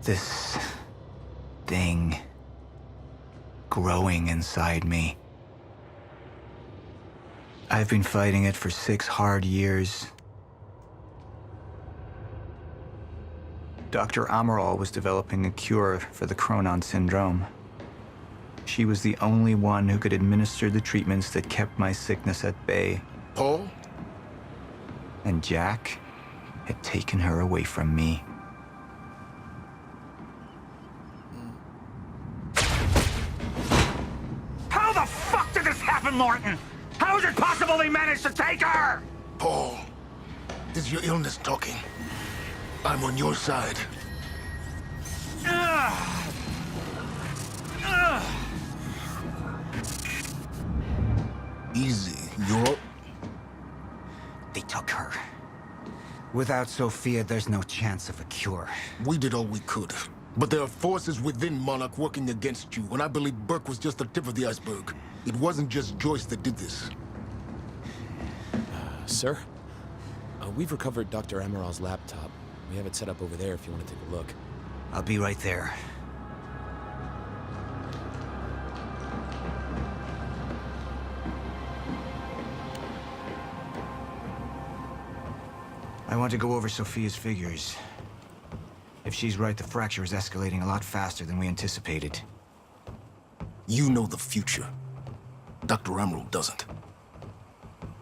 This thing growing inside me. I've been fighting it for 6 hard years. Dr. Amaral was developing a cure for the Chronon syndrome. She was the only one who could administer the treatments that kept my sickness at bay. Paul? And Jack had taken her away from me. How the fuck did this happen, Morton? How is it possible they managed to take her? Paul, this is your illness talking. I'm on your side. Easy, you're... They took her. Without Sophia, there's no chance of a cure. We did all we could. But there are forces within Monarch working against you, and I believe Burke was just the tip of the iceberg. It wasn't just Joyce that did this. Sir? We've recovered Dr. Amaral's laptop. We have it set up over there if you want to take a look. I'll be right there. I want to go over Sophia's figures. If she's right, the fracture is escalating a lot faster than we anticipated. You know the future. Dr. Amaral doesn't.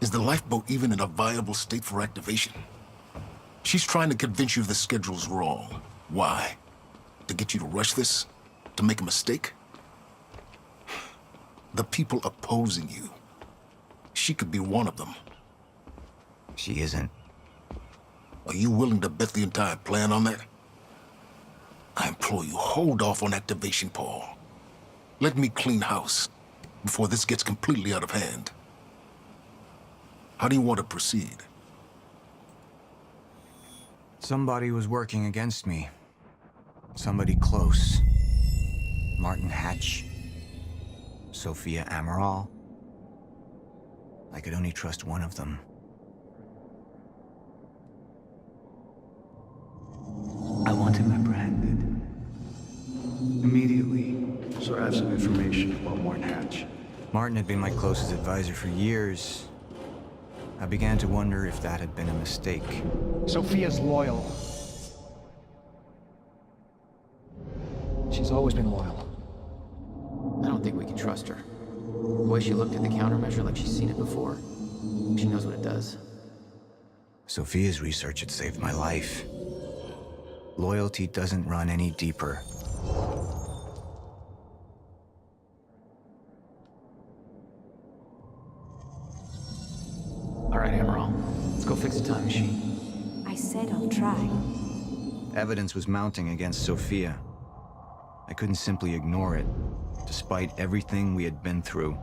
Is the lifeboat even in a viable state for activation? She's trying to convince you the schedule's wrong. Why? To get you to rush this? To make a mistake? The people opposing you. She could be one of them. She isn't. Are you willing to bet the entire plan on that? I implore you, hold off on activation, Paul. Let me clean house before this gets completely out of hand. How do you want to proceed? Somebody was working against me. Somebody close. Martin Hatch. Sophia Amaral. I could only trust one of them. I want him apprehended. Immediately. So I have some information about Martin Hatch. Martin had been my closest advisor for years. I began to wonder if that had been a mistake. Sophia's loyal. She's always been loyal. I don't think we can trust her. The way she looked at the countermeasure like she's seen it before. She knows what it does. Sophia's research had saved my life. Loyalty doesn't run any deeper. All right, Amaral. Let's go fix the time machine. I said I'll try. Evidence was mounting against Sophia. I couldn't simply ignore it, despite everything we had been through.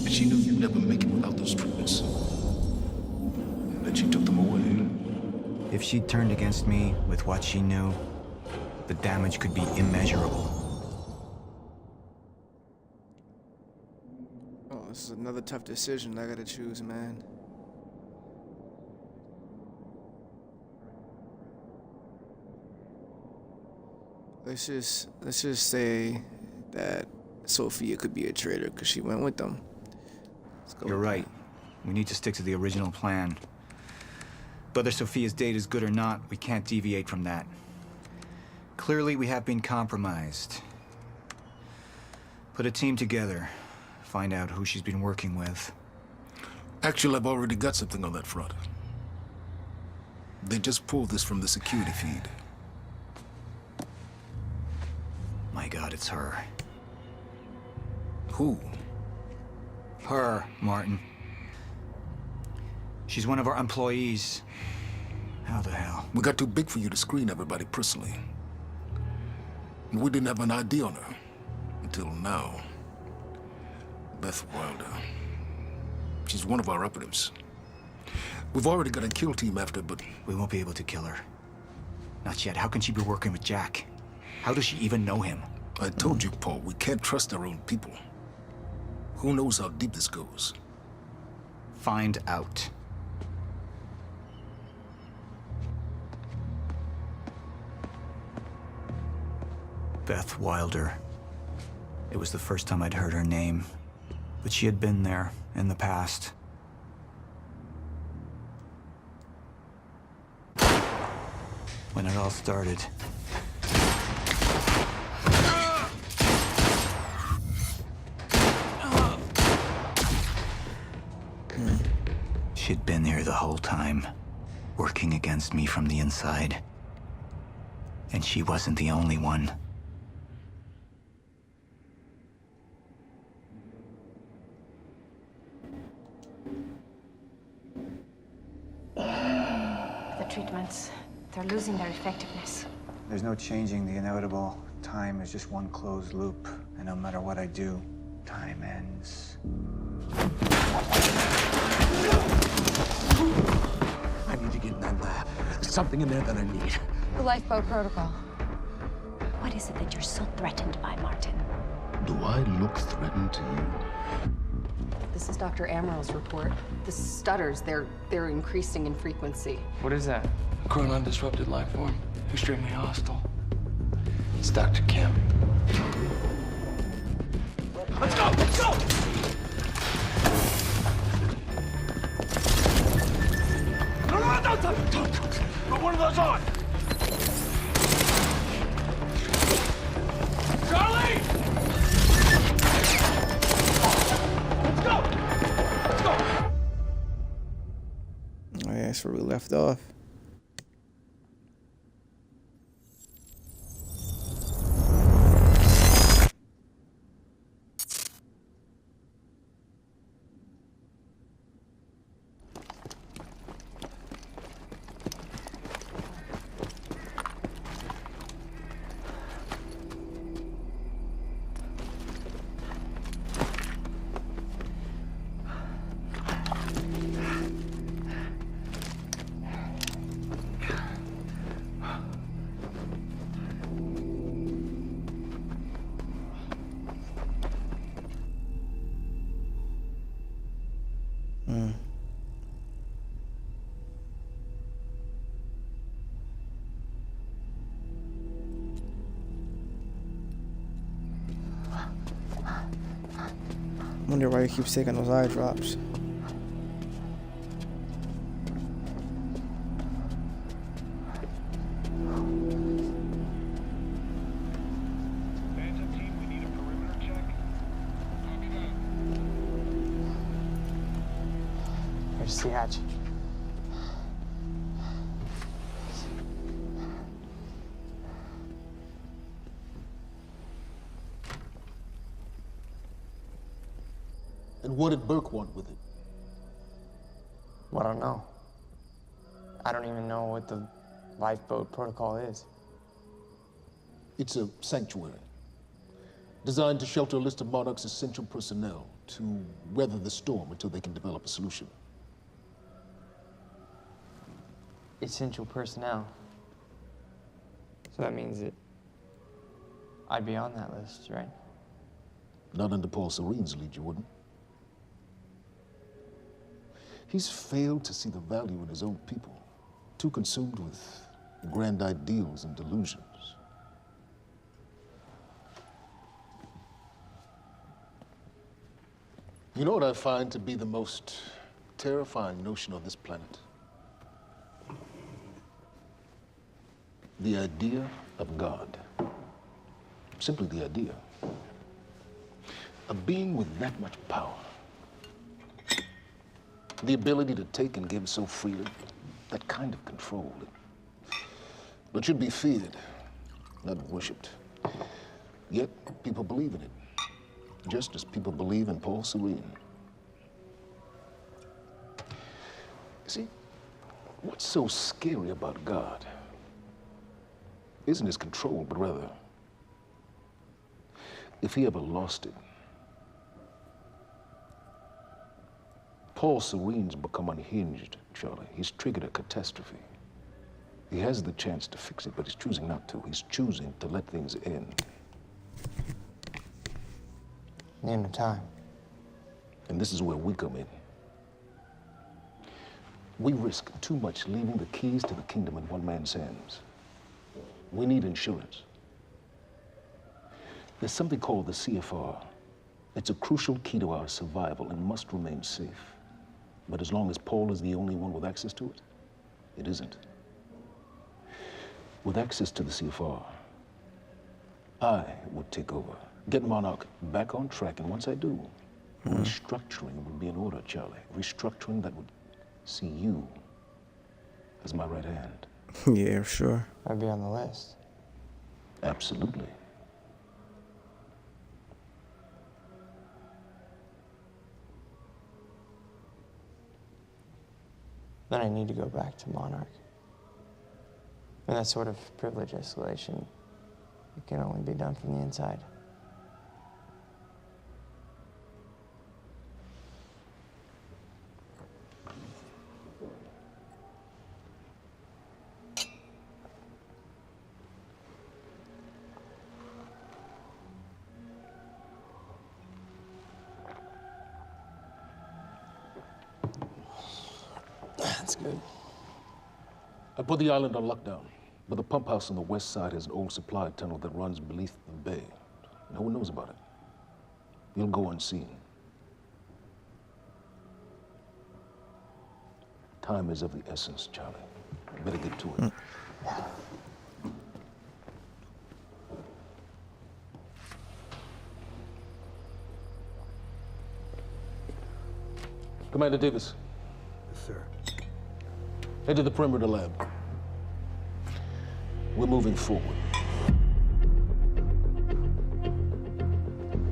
And she knew you'd never make it without those treatments. And then she took them away. If she'd turned against me with what she knew, the damage could be immeasurable. Oh, this is another tough decision I gotta choose, man. Let's just say that Sophia could be a traitor because she went with them. Let's go. You're right. We need to stick to the original plan. Whether Sophia's date is good or not, we can't deviate from that. Clearly, we have been compromised. Put a team together. Find out who she's been working with. Actually, I've already got something on that front. They just pulled this from the security feed. My God, it's her. Who? Her, Martin. She's one of our employees. How the hell? We got too big for you to screen everybody personally. And we didn't have an ID on her. Until now. Beth Wilder. She's one of our operatives. We've already got a kill team after, but... We won't be able to kill her. Not yet. How can she be working with Jack? How does she even know him? I told you, Paul, we can't trust our own people. Who knows how deep this goes? Find out. Beth Wilder. It was the first time I'd heard her name, but she had been there in the past. When it all started. She'd been here the whole time, working against me from the inside. And she wasn't the only one. The treatments, they're losing their effectiveness. There's no changing the inevitable. Time is just one closed loop, and no matter what I do, time ends. I need to get in that lab. There's something in there that I need. The lifeboat protocol. What is it that you're so threatened by, Martin? Do I look threatened to you? This is Dr. Amaril's report. The stutters, they're increasing in frequency. What is that? A chronon disrupted life form. Extremely hostile. It's Dr. Kim. Let's go! Let's go! No, don't. Put one of those on. Charlie! Let's go! Let's go! Oh yeah, that's where we left off. Wonder why he keeps taking those eye drops. There's the hatch. And what did Burke want with it? Well, I don't know. I don't even know what the lifeboat protocol is. It's a sanctuary, designed to shelter a list of Monarch's essential personnel to weather the storm until they can develop a solution. Essential personnel. So that means that I'd be on that list, right? Not under Paul Serene's lead, you wouldn't. He's failed to see the value in his own people, too consumed with grand ideals and delusions. You know what I find to be the most terrifying notion on this planet? The idea of God. Simply the idea. A being with that much power. The ability to take and give so freely, that kind of control. But should be feared, not worshipped. Yet, people believe in it, just as people believe in Paul Serene. See, what's so scary about God isn't his control, but rather, if he ever lost it, Paul Serene's become unhinged, Charlie. He's triggered a catastrophe. He has the chance to fix it, but he's choosing not to. He's choosing to let things end. The end of time. And this is where we come in. We risk too much leaving the keys to the kingdom in one man's hands. We need insurance. There's something called the CFR. It's a crucial key to our survival and must remain safe. But as long as Paul is the only one with access to it, it isn't. With access to the CFR, I would take over, get Monarch back on track, and once I do, restructuring would be in order, Charlie. Restructuring that would see you as my right hand. Yeah, sure. I'd be on the list. Absolutely. Then I need to go back to Monarch. And that sort of privilege escalation, it can only be done from the inside. That's good. I put the island on lockdown, but the pump house on the west side has an old supply tunnel that runs beneath the bay. No one knows about it. You'll go unseen. Time is of the essence, Charlie. Better get to it. Commander Davis. Yes, sir. Head to the perimeter lab. We're moving forward.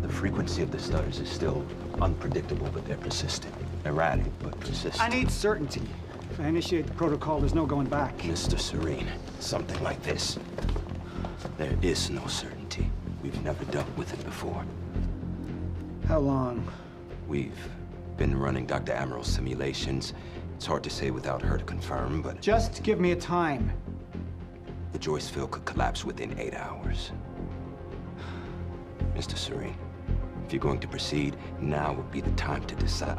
The frequency of the stutters is still unpredictable, but they're persistent. Erratic, but persistent. I need certainty. If I initiate the protocol, there's no going back. Mr. Serene, something like this. There is no certainty. We've never dealt with it before. How long? We've been running Dr. Amaril's simulations. It's hard to say without her to confirm, but... Just give me a time. The Joyce field could collapse within 8 hours. Mr. Serene, if you're going to proceed, now would be the time to decide.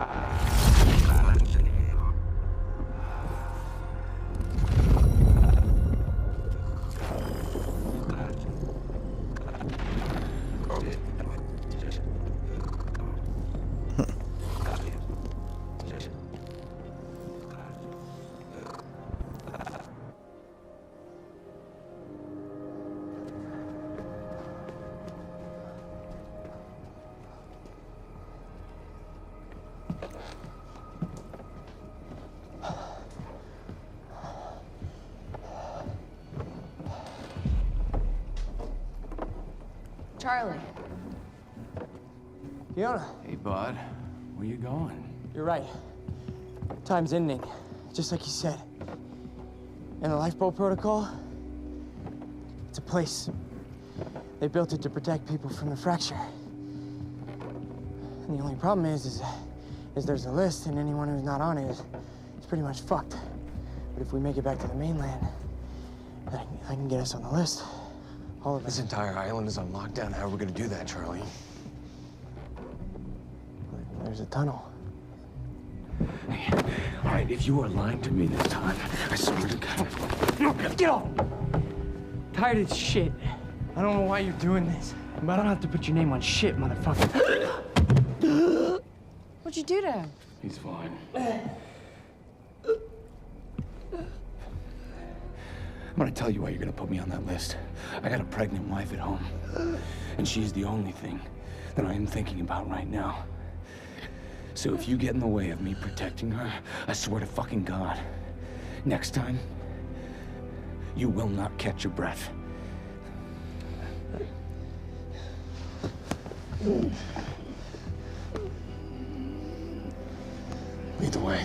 Charlie. Fiona. Hey, bud. Where you going? You're right. Time's ending, just like you said. And the lifeboat protocol? It's a place. They built it to protect people from the fracture. And the only problem is there's a list, and anyone who's not on it is pretty much fucked. But if we make it back to the mainland, I can get us on the list. All of us. This entire island is on lockdown. How are we gonna do that, Charlie? There's a tunnel. Hey, all right, if you are lying to me this time, I swear to God. Get off! Tired of this shit. I don't know why you're doing this, but I don't have to put your name on shit, motherfucker. What'd you do to him? He's fine. I'm gonna tell you why you're gonna put me on that list. I got a pregnant wife at home, and she's the only thing that I am thinking about right now. So if you get in the way of me protecting her, I swear to fucking God, next time, you will not catch your breath. Lead the way.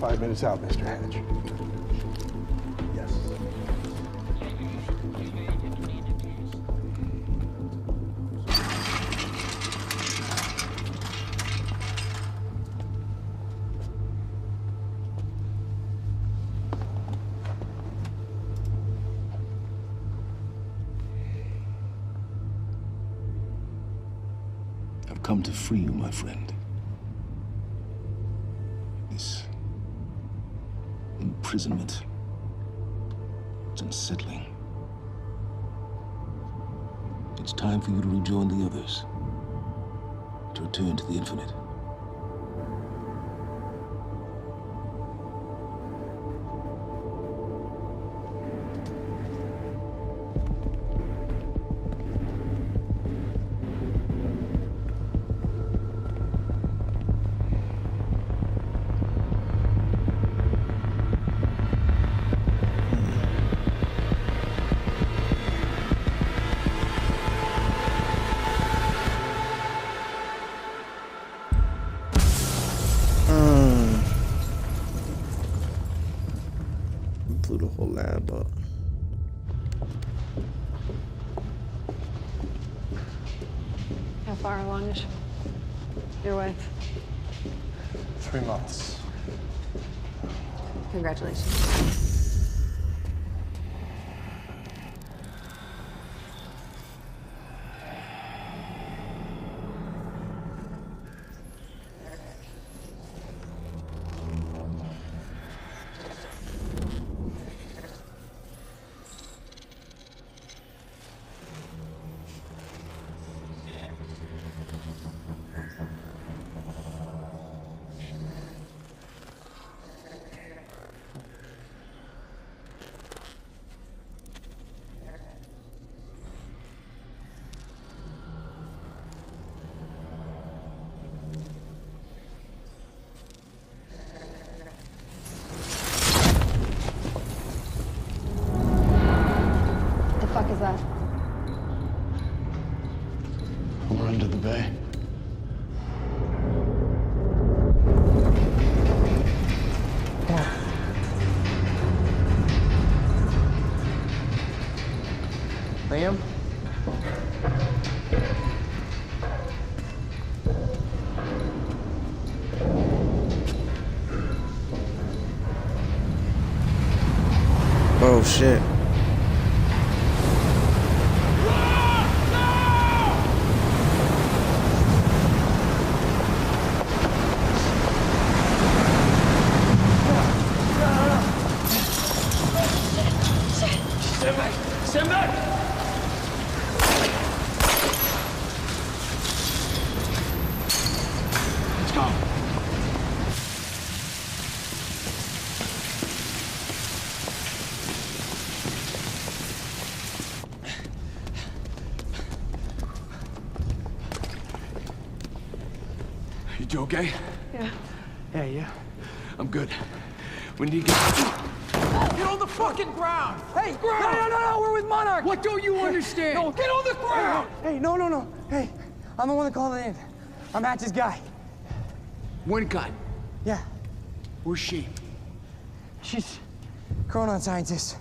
5 minutes out, Mr. Hatch. Yes. I've come to free you, my friend. This imprisonment, it's unsettling. It's time for you to rejoin the others, to return to the infinite. Blew the whole lab up. How far along is your wife? 3 months. Congratulations. The fuck is that? We're under the bay. Liam? Oh shit. Stand back! Stand back! Let's go. You okay? Yeah. Yeah, yeah. I'm good. We need to get... Get on the fucking ground! Hey! No, we're with Monarch! What don't you understand? No, get on the ground! Hey, no. Hey, I'm the one that called it in. I'm Hatch's guy. Wincott. Yeah. Where's she? She's Chronon scientist.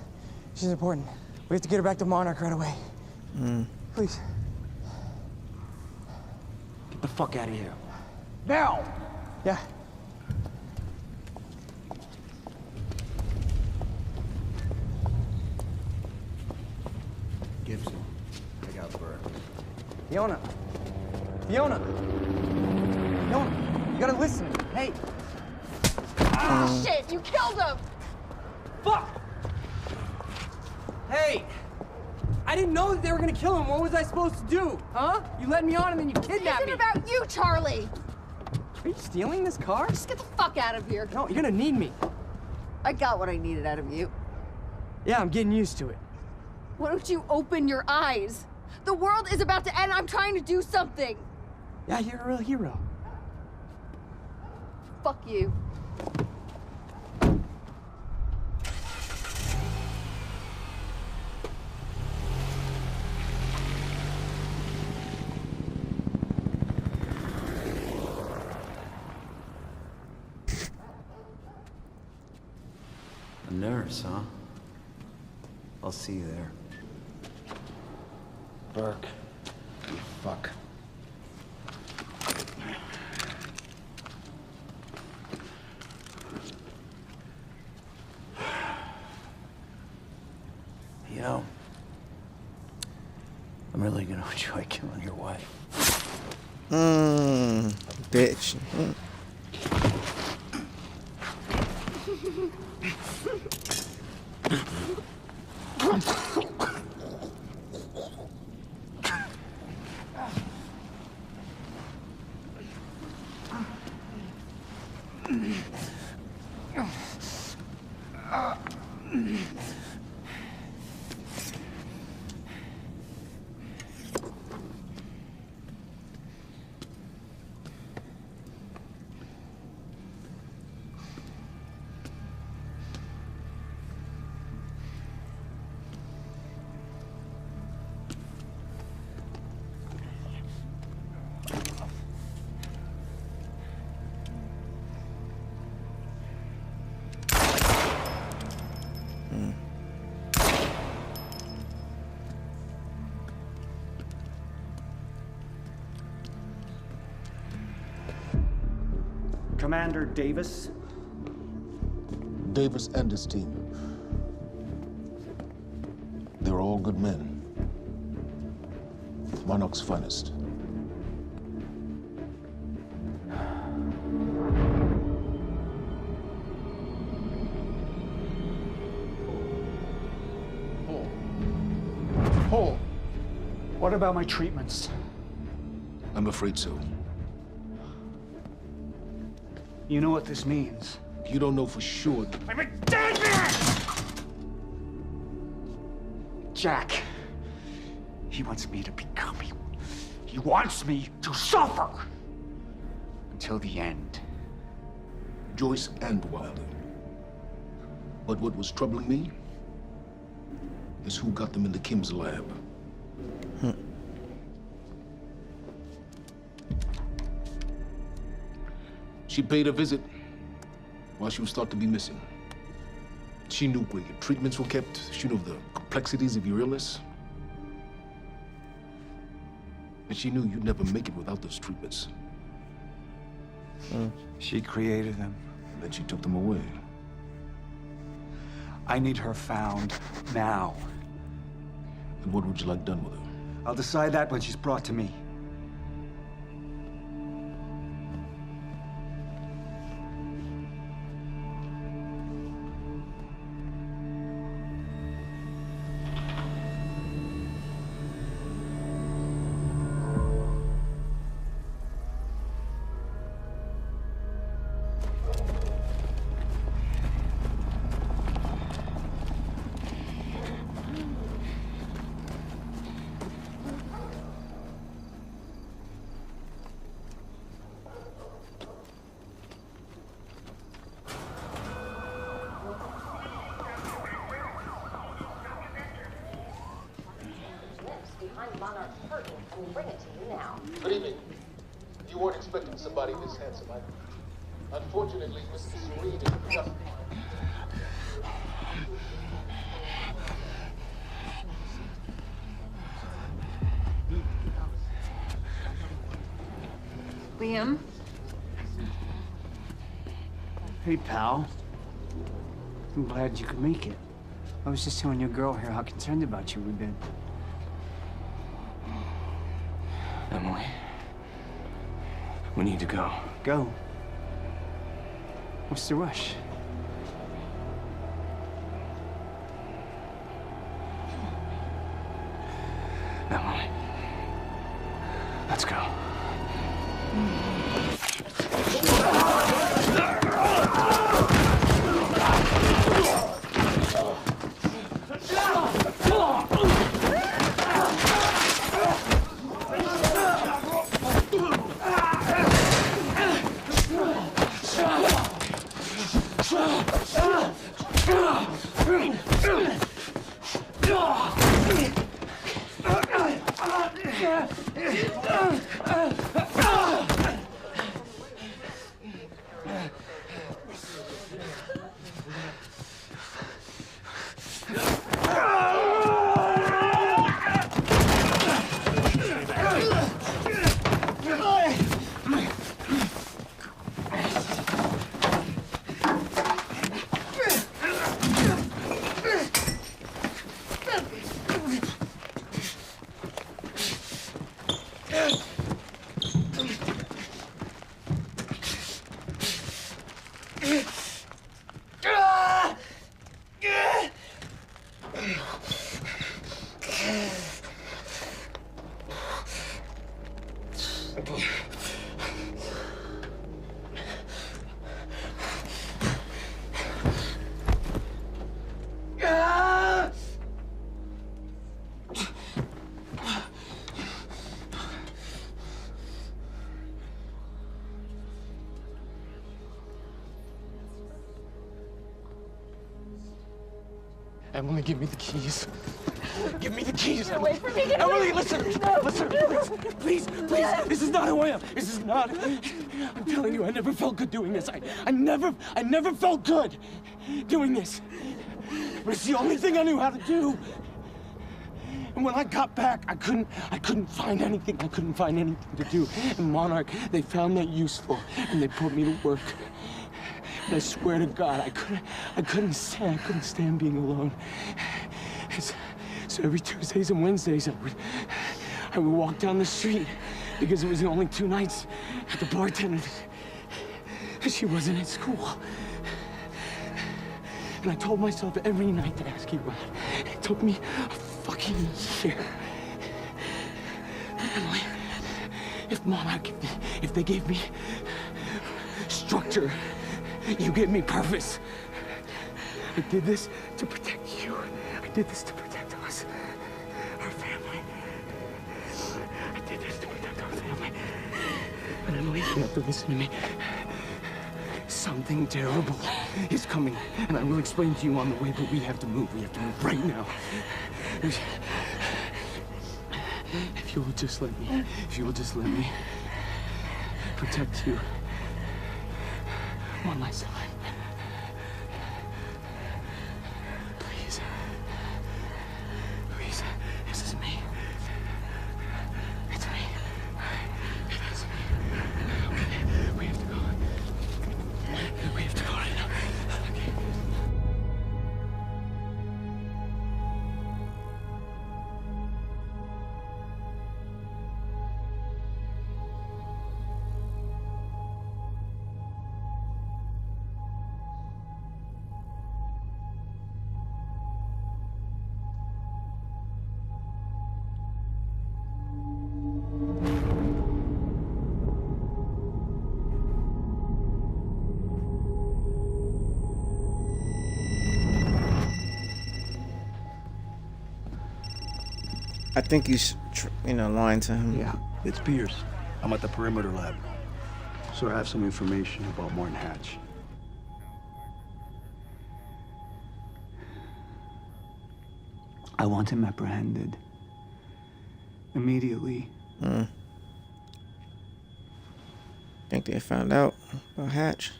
She's important. We have to get her back to Monarch right away. Please. Get the fuck out of here. Now! Yeah. Gibson, I got Burke. Fiona, you gotta listen. Hey. Shit, you killed him! Fuck! Hey! I didn't know that they were gonna kill him. What was I supposed to do? Huh? You led me on and then you kidnapped me. It's about you, Charlie! Are you stealing this car? Just get the fuck out of here. No, you're gonna need me. I got what I needed out of you. Yeah, I'm getting used to it. Why don't you open your eyes? The world is about to end. I'm trying to do something. Yeah, you're a real hero. Fuck you. course, huh? I'll see you there. Burke. You fuck. You know, I'm really gonna enjoy killing your wife. Bitch. Commander Davis? Davis and his team. They were all good men. Monarch's finest. Paul, what about my treatments? I'm afraid so. You know what this means? You don't know for sure. I'm a dead man! Jack, he wants me to become him. He wants me to suffer until the end. Joyce and Wilder. But what was troubling me is who got them into Kim's lab. She paid a visit while she was thought to be missing. She knew where your treatments were kept. She knew the complexities of your illness. And she knew you'd never make it without those treatments. She created them. And then she took them away. I need her found now. And what would you like done with her? I'll decide that when she's brought to me. Good evening. You weren't expecting somebody this handsome, unfortunately, Mr. Serene is just... Liam? Hey, pal. I'm glad you could make it. I was just telling your girl here how concerned about you we've been. Emily, we need to go. Go? What's the rush? Emily, let's go. Emily, give me the keys. Give me the keys. Get away from me. Get Emily, away. listen. No. Listen, please. This is not who I am. This is not. I'm telling you, I never felt good doing this. I never felt good doing this. But it's the only thing I knew how to do. And when I got back, I couldn't find anything. I couldn't find anything to do. And Monarch, they found that useful, and they put me to work. And I swear to God, I couldn't stand being alone. So every Tuesdays and Wednesdays, I would walk down the street because it was the only 2 nights at the bartender. She wasn't at school. And I told myself every night to ask you out. It took me a fucking year. Emily, if Monarch, if they gave me structure, you gave me purpose. I did this to protect you. I did this to protect us, our family. I did this to protect our family. But Emily, you have to listen to me. Something terrible is coming, and I will explain to you on the way, but we have to move. We have to move right now. If you will just let me protect you one last time. Please. Please. This is me. It's me. It is me. Okay. We have to go. We have to go right now. Okay. I think he's, lying to him. Yeah, it's Pierce. I'm at the perimeter lab. So I have some information about Morton Hatch. I want him apprehended. Immediately. Think they found out about Hatch.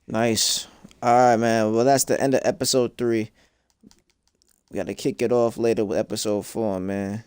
Nice. All right, man. Well, that's the end of episode 3. We got to kick it off later with episode 4, man.